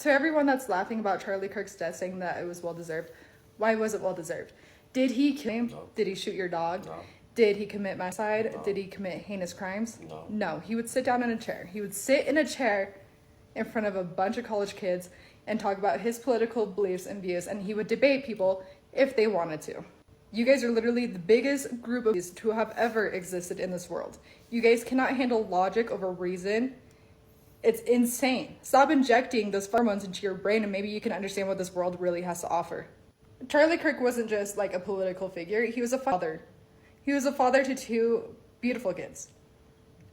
To everyone that's laughing about Charlie Kirk's death, saying that it was well-deserved, why was it well-deserved? Did he kill him? No. Did he shoot your dog? No. Did he commit homicide? No. Did he commit heinous crimes? No. No. He would sit down in a chair. He would sit in a chair in front of a bunch of college kids and talk about his political beliefs and views, and he would debate people if they wanted to. You guys are literally the biggest group of these to have ever existed in this world. You guys cannot handle logic over reason. It's insane. Stop injecting those hormones into your brain and maybe you can understand what this world really has to offer. Charlie Kirk wasn't just like a political figure. He was a father. He was a father to two beautiful kids.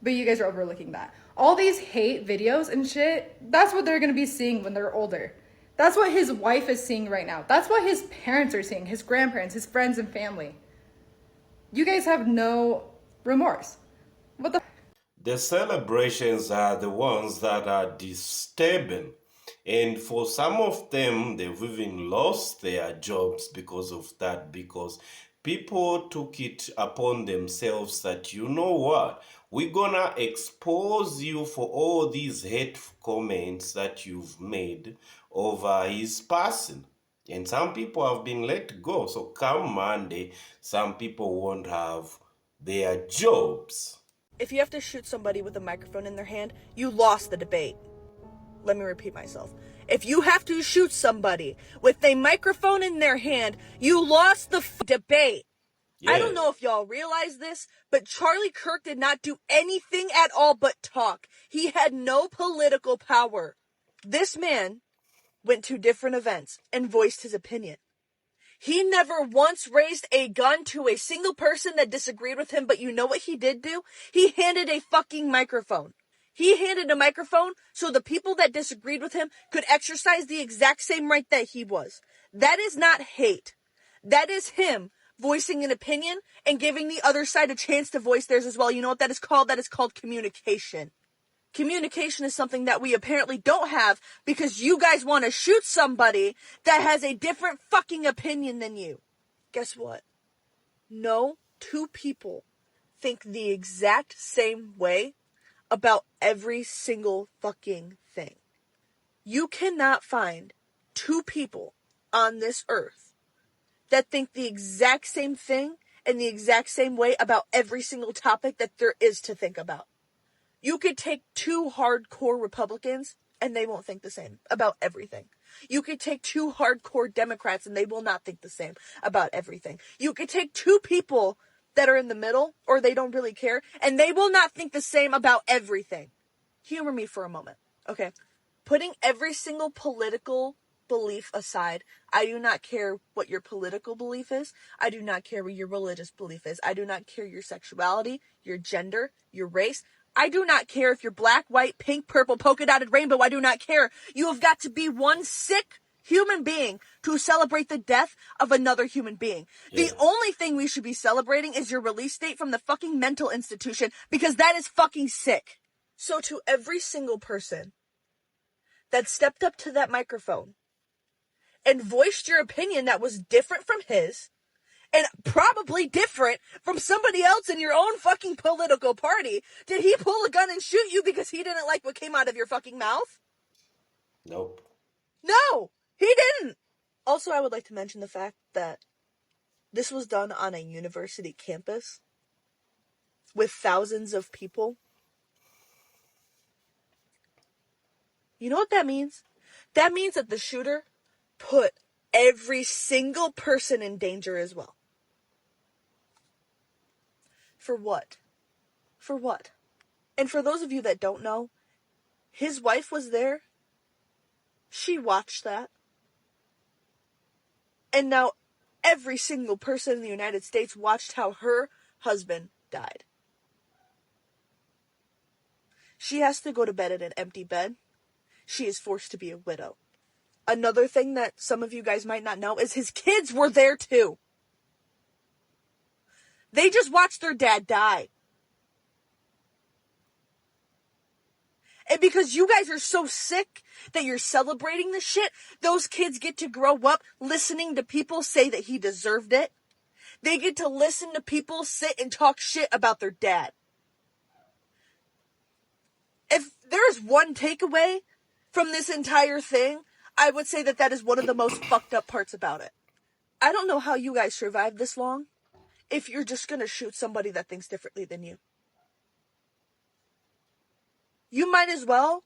But you guys are overlooking that. All these hate videos and shit, that's what they're going to be seeing when they're older. That's what his wife is seeing right now. That's what his parents are seeing, his grandparents, his friends and family. You guys have no remorse. What the? The celebrations are the ones that are disturbing. And for some of them, they've even lost their jobs because of that, because people took it upon themselves that, you know what, we're gonna expose you for all these hateful comments that you've made over his passing. And some people have been let go. So come Monday, some people won't have their jobs. If you have to shoot somebody with a microphone in their hand, you lost the debate. Let me repeat myself. If you have to shoot somebody with a microphone in their hand, you lost the debate. Yeah. I don't know if y'all realize this, but Charlie Kirk did not do anything at all but talk. He had no political power. This man went to different events and voiced his opinion. He never once raised a gun to a single person that disagreed with him, but you know what he did do? He handed a fucking microphone. He handed a microphone so the people that disagreed with him could exercise the exact same right that he was. That is not hate. That is him voicing an opinion and giving the other side a chance to voice theirs as well. You know what that is called? That is called communication. Communication is something that we apparently don't have because you guys want to shoot somebody that has a different fucking opinion than you. Guess what? No two people think the exact same way about every single fucking thing. You cannot find two people on this earth that think the exact same thing and the exact same way about every single topic that there is to think about. You could take two hardcore Republicans and they won't think the same about everything. You could take two hardcore Democrats and they will not think the same about everything. You could take two people that are in the middle or they don't really care and they will not think the same about everything. Humor me for a moment, okay? Putting every single political belief aside, I do not care what your political belief is. I do not care what your religious belief is. I do not care your sexuality, your gender, your race. I do not care if you're black, white, pink, purple, polka dotted rainbow. I do not care. You have got to be one sick human being to celebrate the death of another human being. Yeah. The only thing we should be celebrating is your release date from the fucking mental institution because that is fucking sick. So to every single person that stepped up to that microphone and voiced your opinion that was different from his, and probably different from somebody else in your own fucking political party. Did he pull a gun and shoot you because he didn't like what came out of your fucking mouth? Nope. No, he didn't. Also, I would like to mention the fact that this was done on a university campus with thousands of people. You know what that means? That means that the shooter put every single person in danger as well. For what? For what? And for those of you that don't know, his wife was there. She watched that. And now every single person in the United States watched how her husband died. She has to go to bed in an empty bed. She is forced to be a widow. Another thing that some of you guys might not know is his kids were there too. They just watched their dad die. And because you guys are so sick that you're celebrating this shit, those kids get to grow up listening to people say that he deserved it. They get to listen to people sit and talk shit about their dad. If there's one takeaway from this entire thing, I would say that that is one of the most fucked up parts about it. I don't know how you guys survived this long if you're just gonna shoot somebody that thinks differently than you. You might as well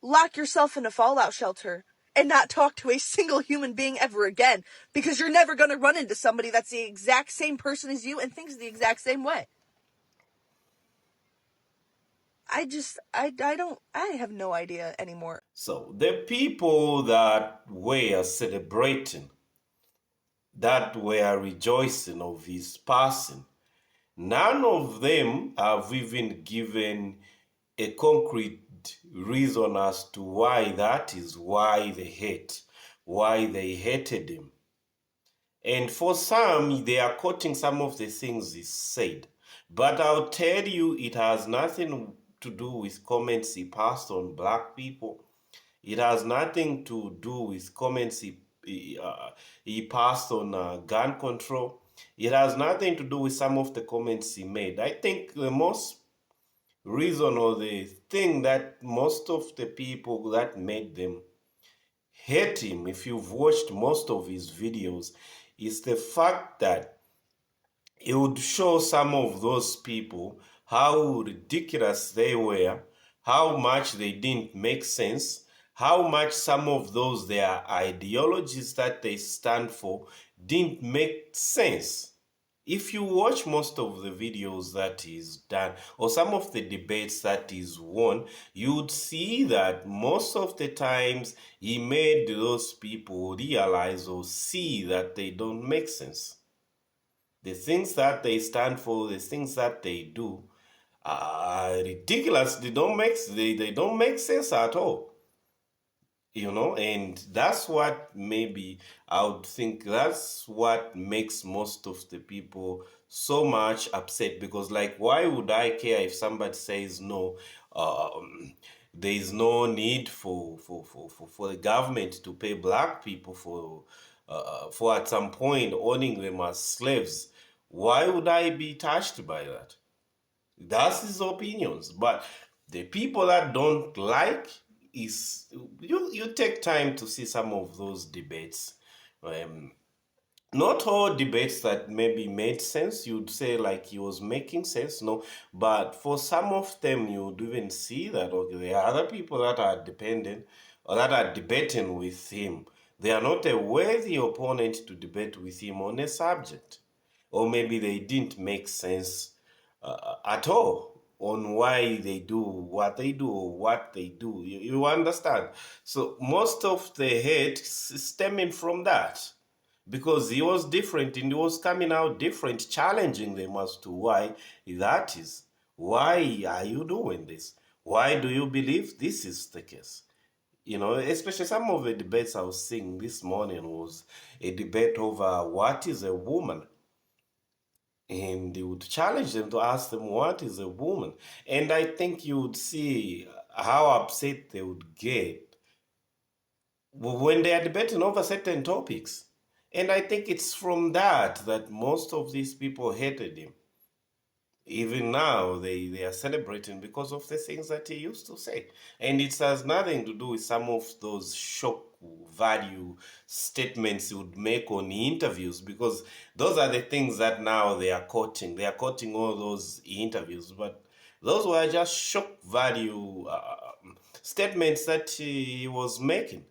lock yourself in a fallout shelter and not talk to a single human being ever again, because you're never gonna run into somebody that's the exact same person as you and thinks the exact same way. I have no idea anymore. So the people that were celebrating, that were rejoicing of his passing, none of them have even given a concrete reason as to why that is why they hated him. And for some, they are quoting some of the things he said. But I'll tell you, it has nothing to do with comments he passed on black people. It has nothing to do with comments he passed on gun control. It has nothing to do with some of the comments he made. I think the most reason or the thing that most of the people that made them hate him, if you've watched most of his videos, is the fact that he would show some of those people how ridiculous they were, how much they didn't make sense, how much some of those their ideologies that they stand for didn't make sense. If you watch most of the videos that he's done or some of the debates that he's won, you'd see that most of the times he made those people realize or see that they don't make sense. The things that they stand for, the things that they do are ridiculous. They don't make sense at all. And that's what maybe I would think that's what makes most of the people so much upset, because like, why would I care if somebody says no, there is no need for the government to pay black people for at some point owning them as slaves? Why would I be touched by that? That's his opinions. But the people that don't like is you take time to see some of those debates. Not all debates that maybe made sense, you'd say like he was making sense, no. But for some of them, you'd even see that okay, there are other people that are dependent or that are debating with him. They are not a worthy opponent to debate with him on a subject, or maybe they didn't make sense at all on why they do what they do or what they do. You understand? So most of the hate is stemming from that, because he was different and he was coming out different, challenging them as to why that is. Why are you doing this? Why do you believe this is the case? Especially some of the debates I was seeing this morning was a debate over what is a woman. And they would challenge them to ask them, what is a woman? And I think you would see how upset they would get when they are debating over certain topics. And I think it's from that most of these people hated him. Even now, they are celebrating because of the things that he used to say. And it has nothing to do with some of those shock value statements he would make on interviews, because those are the things that now they are quoting. They are quoting all those interviews, but those were just shock value statements that he was making.